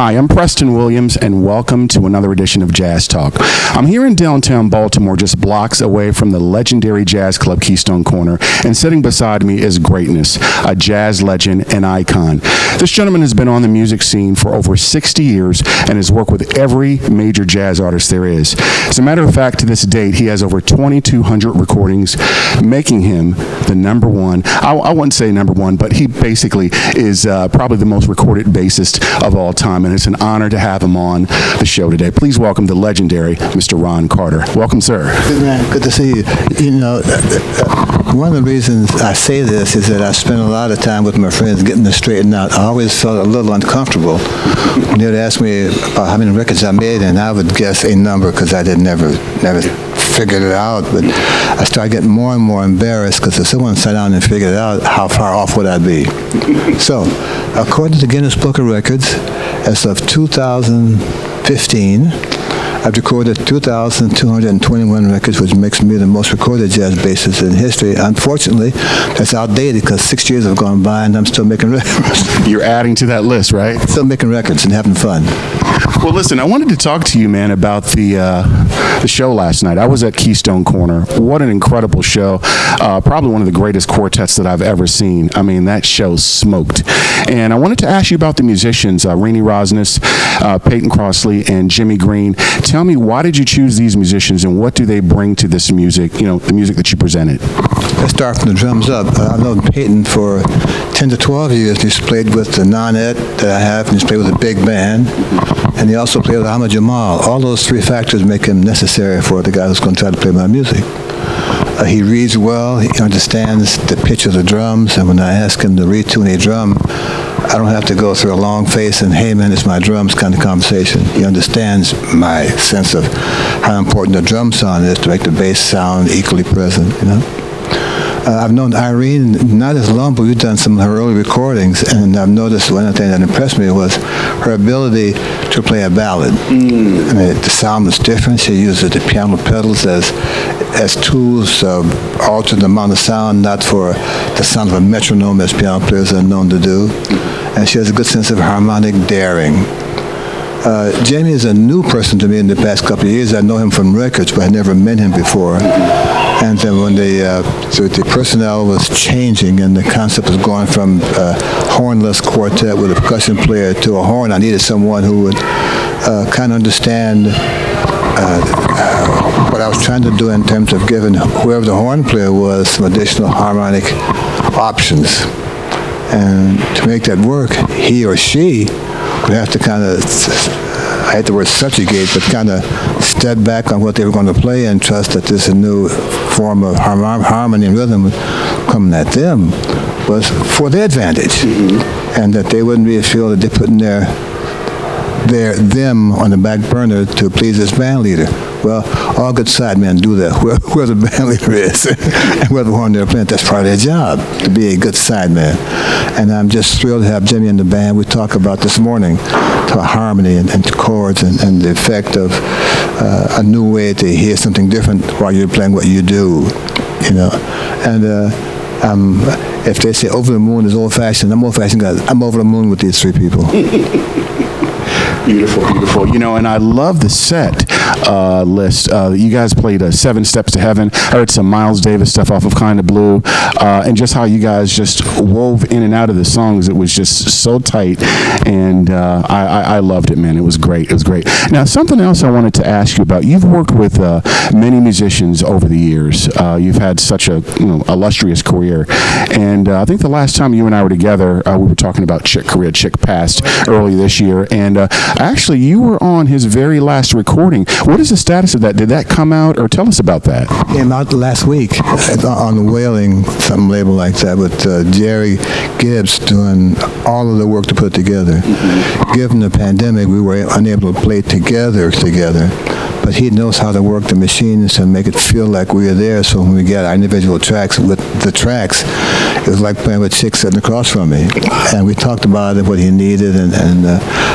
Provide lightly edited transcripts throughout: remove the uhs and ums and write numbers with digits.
Hi, I'm Preston Williams, and welcome to another edition of Jazz Talk. I'm here in downtown Baltimore, just blocks away from the legendary jazz club Keystone Corner, and sitting beside me is greatness, a jazz legend and icon. This gentleman has been on the music scene for over 60 years and has worked with every major jazz artist there is. As a matter of fact, to this date, he has over 2,200 recordings, making him the number one. I wouldn't say number one, but he basically is probably the most recorded bassist of all time, and it's an honor to have him on the show today. Please welcome the legendary Mr. Ron Carter. Welcome, sir. Good man. Good to see you. You know, one of the reasons I say this is that I spent a lot of time with my friends getting this straightened out. I always felt a little uncomfortable when they would ask me about how many records I made, and I would guess a number because I never figured it out. But I started getting more and more embarrassed because if someone sat down and figured it out, how far off would I be? So, according to the Guinness Book of Records, as of 2015, I've recorded 2,221 records, which makes me the most recorded jazz bassist in history. Unfortunately, that's outdated because 6 years have gone by and I'm still making records. You're adding to that list, right? Still making records and having fun. Well, listen, I wanted to talk to you, man, about the show last night. I was at Keystone Corner. What an incredible show. Probably one of the greatest quartets that I've ever seen. I mean, that show smoked. And I wanted to ask you about the musicians, Renee Rosnes, Peyton Crossley, and Jimmy Green. Tell me, why did you choose these musicians, and what do they bring to this music, the music that you presented? Let's start from the drums up. I've known Peyton for 10 to 12 years. He's played with the nonette that I have, and he's played with a big band. And he also played with Ahmad Jamal. All those three factors make him necessary for the guy who's going to try to play my music. He reads well, he understands the pitch of the drums, and when I ask him to retune a drum, I don't have to go through a long face and, hey man, it's my drums kind of conversation. He understands my sense of how important the drum sound is to make the bass sound equally present, I've known Irene not as long, but we've done some of her early recordings, and I've noticed one thing that impressed me was her ability to play a ballad. I mean, the sound was different. She uses the piano pedals as tools to alter the amount of sound, not for the sound of a metronome as piano players are known to do. And she has a good sense of harmonic daring. Jamie is a new person to me in the past couple of years. I know him from records, but I never met him before. And then when the personnel was changing and the concept was going from a hornless quartet with a percussion player to a horn, I needed someone who would kind of understand what I was trying to do in terms of giving whoever the horn player was some additional harmonic options. And to make that work, he or she would have to kind of, I hate the word subjugate, but kind of step back on what they were going to play and trust that this new form of harmony and rhythm coming at them was for their advantage, and that they wouldn't feel that they're putting them on the back burner to please this band leader. Well, all good sidemen do that. Where the band leader is and where the horn they're playing, that's part of their job, to be a good sideman. And I'm just thrilled to have Jimmy in the band. We talked about this morning, about harmony and chords and the effect of a new way to hear something different while you're playing what you do, And if they say over the moon is old-fashioned, I'm old-fashioned guy. I'm over the moon with these three people. Beautiful, beautiful. And I love the set list. You guys played 7 Steps to Heaven. I heard some Miles Davis stuff off of Kinda Blue, and just how you guys just wove in and out of the songs. It was just so tight, and I loved it, man. It was great. It was great. Now, something else I wanted to ask you about. You've worked with many musicians over the years. You've had such a illustrious career, and I think the last time you and I were together, we were talking about Chick Corea. Chick passed early this year, and actually, you were on his very last recording. What is the status of that? Did that come out, or tell us about that? Came out last week on Wailing, some label like that, with Jerry Gibbs doing all of the work to put it together. Given the pandemic, we were unable to play together. But he knows how to work the machines and make it feel like we are there. So when we get our individual tracks with the tracks, it was like playing with Chick sitting across from me. And we talked about it, what he needed, and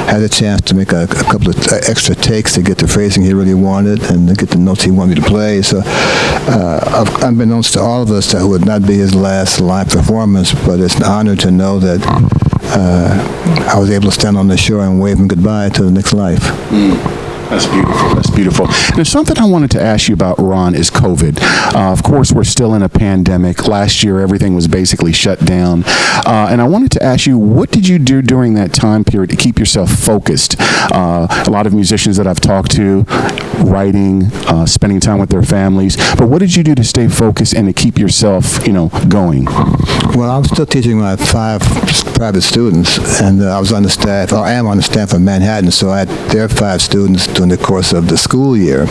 had a chance to make a couple of extra takes to get the phrasing he really wanted and to get the notes he wanted me to play. So unbeknownst to all of us, that would not be his last live performance, but it's an honor to know that I was able to stand on the shore and wave him goodbye to the next life. That's beautiful. That's beautiful. There's something I wanted to ask you about, Ron, is COVID. Of course, we're still in a pandemic. Last year, everything was basically shut down. And I wanted to ask you, what did you do during that time period to keep yourself focused? A lot of musicians that I've talked to, writing, spending time with their families. But what did you do to stay focused and to keep yourself, going? Well, I'm still teaching my 5 private students, and I was on the staff, or I am on the staff of Manhattan, so I had their 5 students during the course of the school year.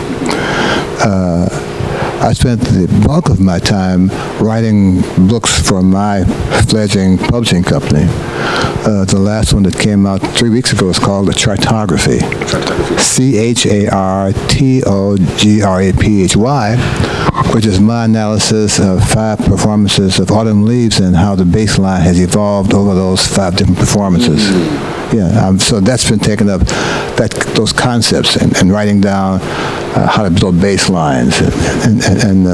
I spent the bulk of my time writing books for my fledgling publishing company. The last one that came out 3 weeks ago is called The Chartography. Chartography, which is my analysis of 5 performances of Autumn Leaves and how the bass line has evolved over those 5 different performances. So that's been taken up, those concepts and writing down how to build bass lines and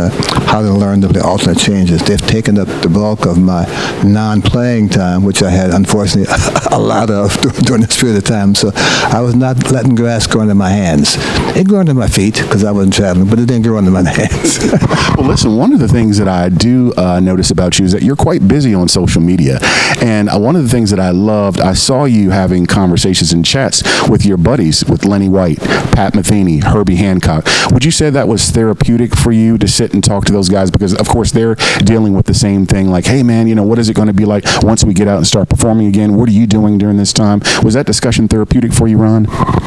how to learn the alternate changes. They've taken up the bulk of my non-playing time, which I had, unfortunately, a lot of during this period of time. So I was not letting grass grow under my hands. It grew under my feet because I wasn't traveling, but it didn't grow under my hands. Well, listen, one of the things that I do notice about you is that you're quite busy on social media. And one of the things that I loved, I saw you having conversations and chats with your buddies, with Lenny White, Pat Metheny, Herbie Hancock. Would you say that was therapeutic for you to sit and talk to those guys? Because, of course, they're dealing with the same thing, like, hey, man, what is it going to be like once we get out and start performing again? What are you doing during this time? Was that discussion therapeutic for you, Ron?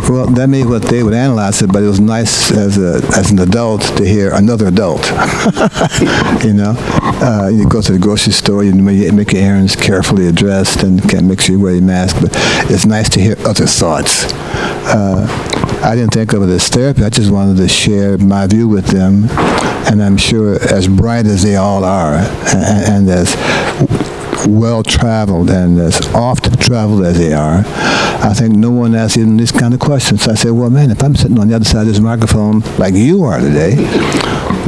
Well, that may be what they would analyze it, but it was nice as an adult to hear another adult. You go to the grocery store, you make your errands carefully addressed and can't make sure you wear your mask, but it's nice to hear other thoughts. I didn't think of it as therapy. I just wanted to share my view with them, and I'm sure as bright as they all are, and as well-traveled and as oft-traveled as they are, I think no one asks even these kind of questions. So I said, well, man, if I'm sitting on the other side of this microphone like you are today,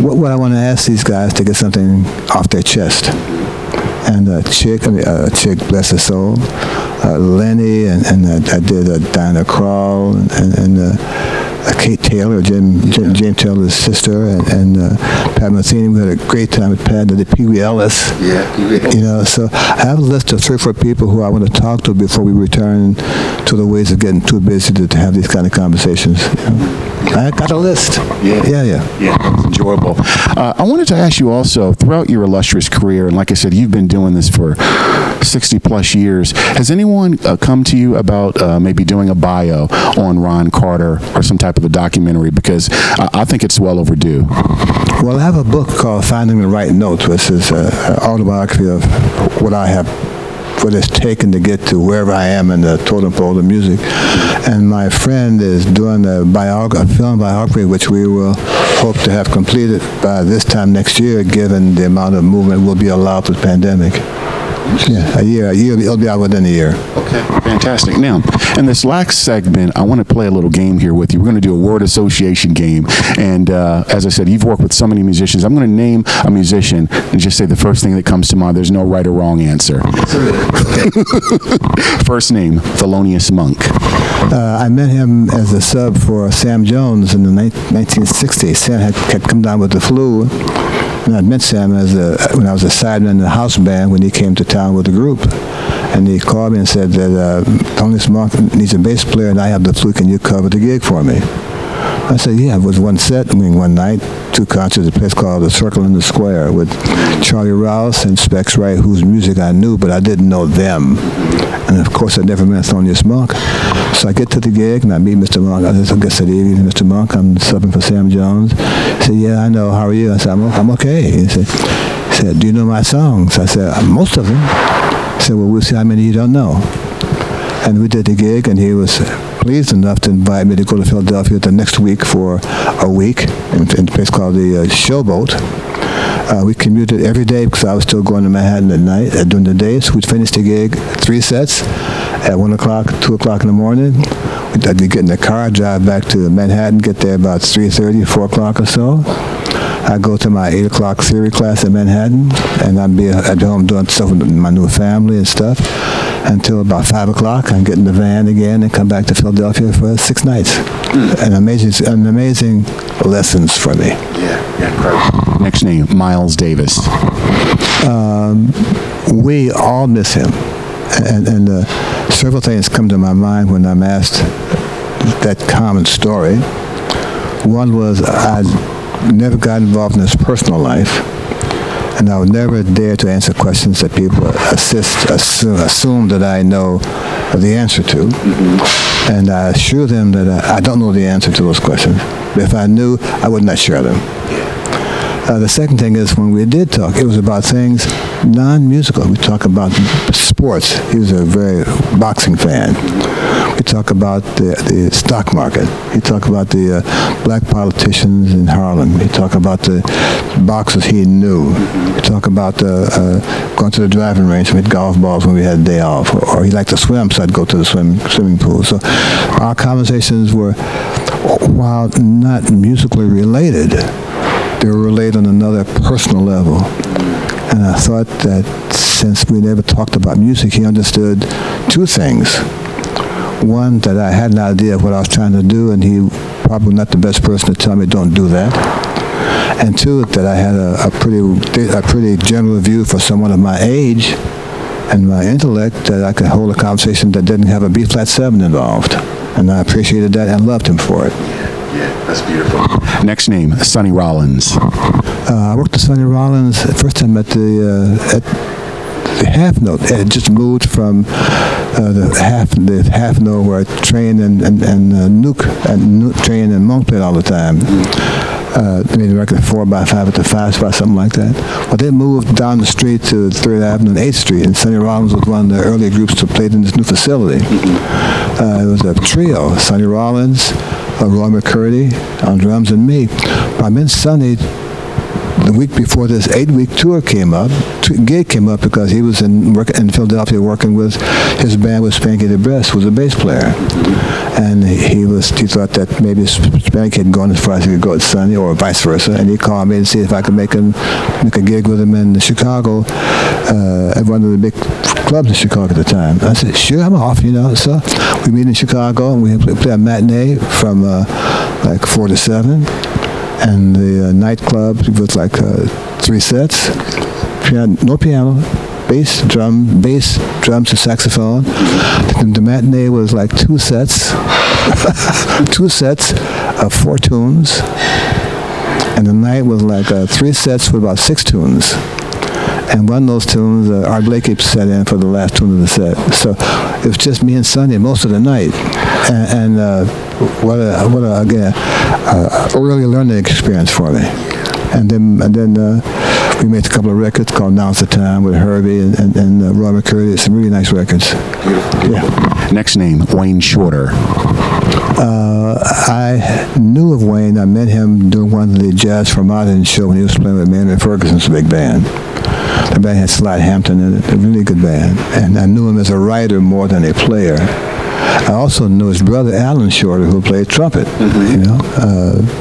what would I want to ask these guys to get something off their chest? And Chick, bless her soul, Lenny, and I did Dinah Krall, and Kate Taylor, James Taylor's sister, and Pat Metheny. We had a great time with Pat. I did Pee Wee Ellis. Yeah, so I have a list of 3 or 4 people who I want to talk to before we return to the ways of getting too busy to have these kind of conversations. I got a list. Yeah. It's enjoyable. I wanted to ask you also, throughout your illustrious career, and like I said, you've been doing this for 60 plus years. Has anyone come to you about maybe doing a bio on Ron Carter or some type of a documentary? Because I think it's well overdue. Well, I have a book called Finding the Right Note, which is an autobiography of what it's taken to get to wherever I am in the totem pole of music. And my friend is doing a film biography, which we will hope to have completed by this time next year, given the amount of movement will be allowed with the pandemic. Yeah, a year. It'll be out within a year. Okay, fantastic. Now, in this last segment, I want to play a little game here with you. We're going to do a word association game. And as I said, you've worked with so many musicians. I'm going to name a musician and just say the first thing that comes to mind. There's no right or wrong answer. First name, Thelonious Monk. I met him as a sub for Sam Jones in the 1960s. Sam had come down with the flu. And I met Sam when I was a sideman in the house band when he came to town with the group. And he called me and said that Thelonious Monk needs a bass player and I have the flu. Can you cover the gig for me? I said, yeah, it was one night, 2 concerts at a place called The Circle in the Square with Charlie Rouse and Specs Wright, whose music I knew, but I didn't know them. And of course, I never met Thelonious Monk. So I get to the gig and I meet Mr. Monk. I said, evening, Mr. Monk, I'm subbing for Sam Jones. He said, yeah, I know, how are you? I said, I'm okay. He said, do you know my songs? I said, most of them. He said, well, we'll see how many you don't know. And we did the gig, and he was pleased enough to invite me to go to Philadelphia the next week for a week in a place called the Showboat. We commuted every day because I was still going to Manhattan at night during the day. So we'd finish the gig, 3 sets at 1 o'clock, 2 o'clock in the morning. I'd get in the car, drive back to Manhattan, get there about 3:30, 4 o'clock or so. I go to my 8 o'clock theory class in Manhattan, and I'd be at home doing stuff with my new family and stuff until about 5 o'clock. I get in the van again and come back to Philadelphia for 6 nights. An amazing lessons for me. Yeah, incredible. Next name, Miles Davis. We all miss him. And several things come to my mind when I'm asked that common story. One was I never got involved in his personal life, and I would never dare to answer questions that people assume that I know the answer to. And I assure them that I don't know the answer to those questions. But if I knew, I would not share them. The second thing is when we did talk, it was about things non-musical. We talk about sports. He was a very boxing fan. We talk about the stock market. We talk about the black politicians in Harlem. We talk about the boxers he knew. We talk about going to the driving range and hit golf balls when we had a day off. Or he liked to swim, so I'd go to the swimming pool. So our conversations were, while not musically related, they were related on another personal level. And I thought that since we never talked about music, he understood two things. One, that I had an idea of what I was trying to do, and he probably not the best person to tell me don't do that. And two, that I had a pretty general view for someone of my age and my intellect, that I could hold a conversation that didn't have a B-flat 7 involved. And I appreciated that and loved him for it. Yeah, that's beautiful. Next name, Sonny Rollins. I worked with Sonny Rollins the first time at the half note. It had just moved from the half note where I trained and trained and Monk played all the time. They made the record 4x5 at the 5 spot, something like that. Well, they moved down the street to 3rd Avenue and 8th Street, and Sonny Rollins was one of the early groups that played in this new facility. It was a trio: Sonny Rollins, Roy McCurdy on drums, and me. I met Sonny the week before this 8-week tour came up. Gig came up because he was in Philadelphia working with his band with Spanky the Breast, was a bass player, and he thought that maybe Spanky had gone as far as he could go with Sonny, or vice versa, and he called me to see if I could make a gig with him in Chicago at one of the big clubs in Chicago at the time. I said, sure, I'm off, So we meet in Chicago, and we play a matinee from like 4 to 7. And the nightclub was like 3 sets, no piano, bass, drums, and saxophone. The matinee was like 2 sets, 2 sets of 4 tunes, and the night was like 3 sets with about 6 tunes. And one of those tunes, Art Blakey sat in for the last tune of the set. So it was just me and Sonny most of the night. And what a really learning experience for me. And then we made a couple of records called Now's the Time with Herbie and Roy McCurdy. Some really nice records. Beautiful. Yeah. Next name, Wayne Shorter. I knew of Wayne. I met him doing one of the Jazz for Modern show when he was playing with Maynard Ferguson's big band. The band had Slide Hampton in it, a really good band. And I knew him as a writer more than a player. I also knew his brother Alan Shorter, who played trumpet.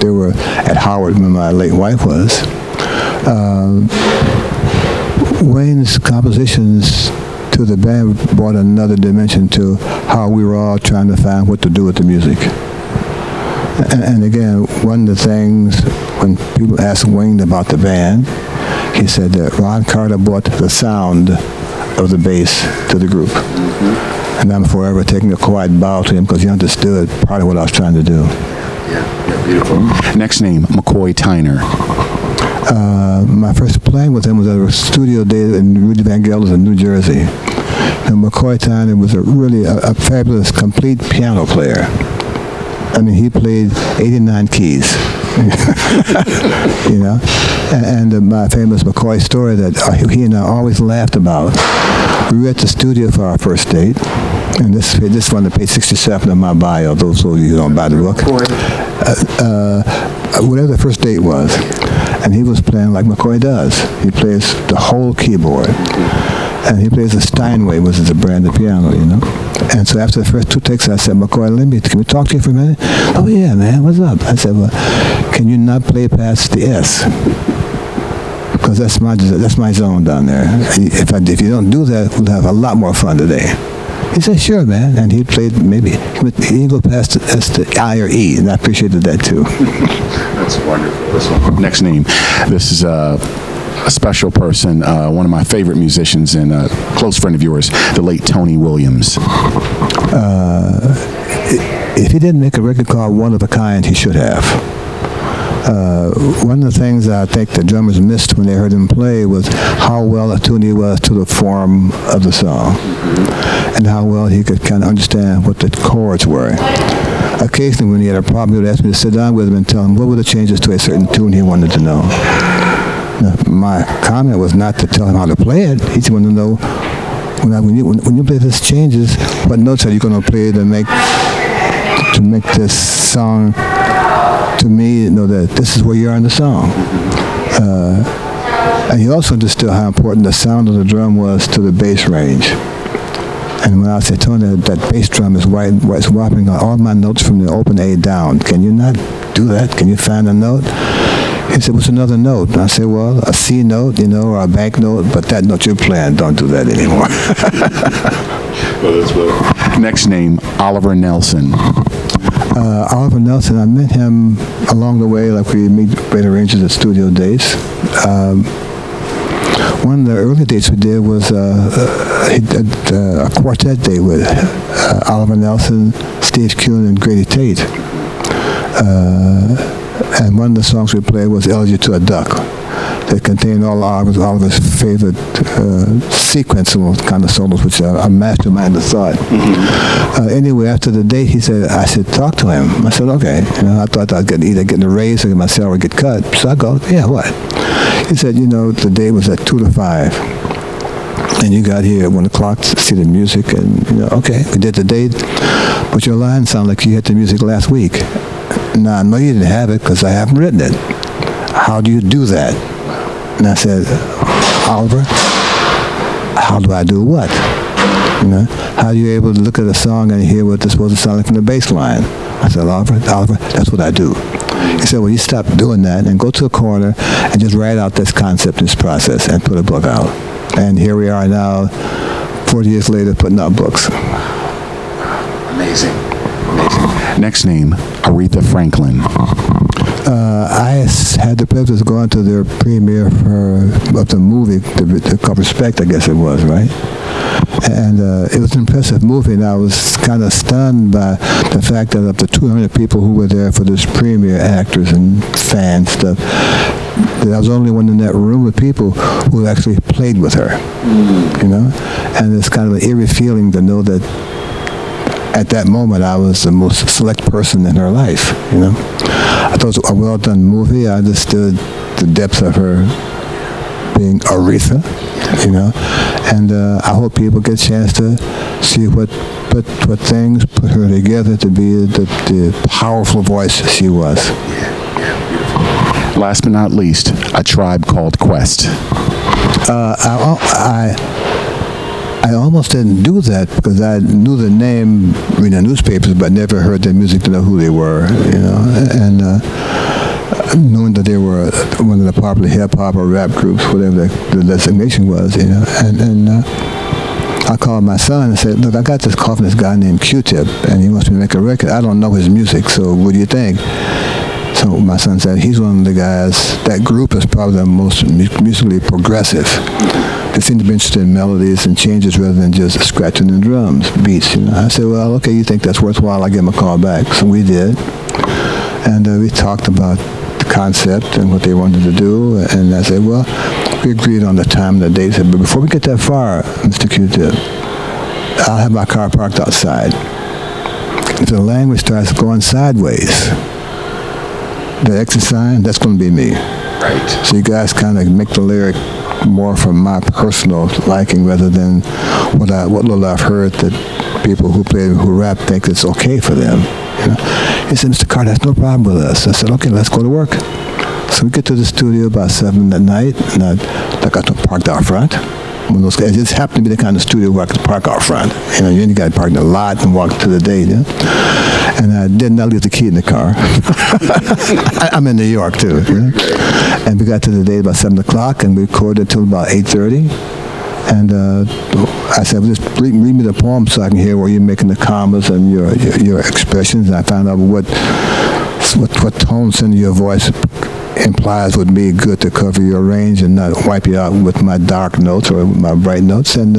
They were at Howard when my late wife was. Wayne's compositions to the band brought another dimension to how we were all trying to find what to do with the music. And again, one of the things when people asked Wayne about the band, he said that Ron Carter brought the sound of the bass to the group. And I'm forever taking a quiet bow to him because he understood part of what I was trying to do. Yeah, beautiful. Next name, Mccoy Tyner. My first playing with him was at a studio day in Rudy Van Gelder's in New Jersey. And McCoy Tyner was a fabulous, complete piano player. I mean, he played 89 keys. And my famous McCoy story that he and I always laughed about. We were at the studio for our first date, and this one, page 67 of my bio, those of you who don't buy the book. Whatever the first date was, and he was playing like McCoy does. He plays the whole keyboard, and he plays a Steinway, which is a brand of piano, And so after the first 2 takes, I said, McCoy, can we talk to you for a minute? Oh, yeah, man, what's up? I said, well, can you not play past the S? Because that's my zone down there. If you don't do that, we'll have a lot more fun today. He said, sure, man. And he played, he didn't go past the I or E, and I appreciated that, too. That's wonderful. Next name. This is a special person, one of my favorite musicians and a close friend of yours, the late Tony Williams. If he didn't make a record called One of a Kind, he should have. One of the things I think the drummers missed when they heard him play was how well attuned he was to the form of the song, and how well he could kind of understand what the chords were. Occasionally, when he had a problem, he would ask me to sit down with him and tell him what were the changes to a certain tune he wanted to know. Now, my comment was not to tell him how to play it. He just wanted to know, when you play these changes, what notes are you going to play to make this song, to me, know that this is where you are in the song. And he also understood how important the sound of the drum was to the bass range. And when I said, Tony, that bass drum is whopping all my notes from the open A down. Can you not do that? Can you find a note? He said, what's another note? And I said, well, a C note, or a bank note, but that note you're playing, don't do that anymore. Well, that's better. Next name, Oliver Nelson. Oliver Nelson, I met him along the way, like we meet great arrangers at studio dates. One of the early dates we did was he did a quartet date with Oliver Nelson, Steve Kuhn, and Grady Tate. And one of the songs we played was Elegy to a Duck, that contained all Oliver's favorite sequential kind of solos, which are a mastermind of thought. Anyway, after the date, he said, I should talk to him. I said, okay. I thought I'd either get a raise or my salary get cut. So I go, yeah, what? He said, the date was at 2 to 5. And you got here at 1 o'clock to see the music, and, okay, we did the date, but your line sounded like you had the music last week. Now, I know you didn't have it because I haven't written it. How do you do that? And I said, Oliver, how do I do what? How are you able to look at a song and hear what it's supposed to sound like from the bass line? I said, Oliver, that's what I do. He said, well, you stop doing that and go to a corner and just write out this concept, this process, and put a book out. And here we are now, 40 years later, putting out books. Amazing. Next name, Aretha Franklin. I had the privilege of going to their premiere of the movie, called Respect, I guess it was, right? And it was an impressive movie, and I was kind of stunned by the fact that of the 200 people who were there for this premiere, actors and fans stuff, that I was the only one in that room with people who actually played with her, And it's kind of an eerie feeling to know that at that moment I was the most select person in her life, I thought it was a well-done movie. I understood the depth of her being Aretha, and I hope people get a chance to see what things put her together to be the powerful voice she was. Beautiful. Last but not least, A Tribe Called Quest. I almost didn't do that because I knew the name, reading the newspapers, but never heard their music to know who they were, and knowing that they were one of the popular hip-hop or rap groups, whatever the designation was, and I called my son and said, look, I got this call from this guy named Q-Tip, and he wants me to make a record. I don't know his music, so what do you think? So my son said, he's one of the guys, that group is probably the most musically progressive. They seem to be interested in melodies and changes rather than just scratching the drums, beats. I said, well, okay, you think that's worthwhile? I'll give him a call back. So we did. And we talked about the concept and what they wanted to do. And I said, well, we agreed on the time and the date. I said, but before we get that far, Mr. Q-Tip, I'll have my car parked outside. If the language starts going sideways, the exit sign, that's going to be me. Right. So you guys kind of make the lyric more from my personal liking rather than what little I've heard that people who rap think it's okay for them. He said, Mr. Carter, that's no problem with us. I said, okay, let's go to work. So we get to the studio about 7 at night, and I got parked out front. one of those guys. It just happened to be the kind of studio where I could park out front. You know, you only got to park in the lot and walk to the date. You know? And I did not leave the key in the car. I'm in New York, too. You know? And we got to the date about 7 o'clock, and we recorded until about 8:30. And I said, well, just read me the poem so I can hear where you're making the commas and your expressions. And I found out what tones in your voice implies would be good to cover your range and not wipe you out with my dark notes or with my bright notes. And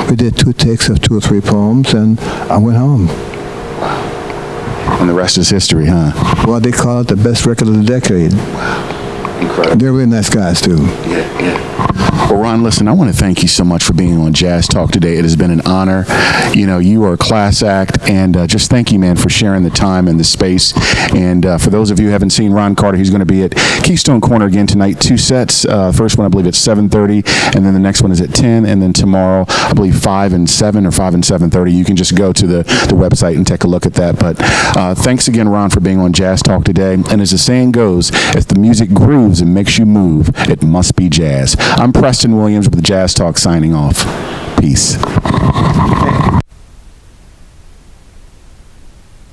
we did 2 takes of 2 or 3 poems, and I went home. And the rest is history, huh? Well, they call it the best record of the decade. Incredible. They're really nice guys, too. Yeah. Well, Ron, listen, I want to thank you so much for being on Jazz Talk today. It has been an honor. You know, you are a class act, and just thank you, man, for sharing the time and the space. And for those of you who haven't seen Ron Carter, he's going to be at Keystone Corner again tonight, 2 sets. First one, I believe, at 7:30, and then the next one is at 10, and then tomorrow, I believe, 5 and 7 or 5 and 7:30. You can just go to the website and take a look at that. But thanks again, Ron, for being on Jazz Talk today. And as the saying goes, as the music grooves and makes you move, it must be jazz. I'm Preston Williams with Jazz Talk signing off. Peace.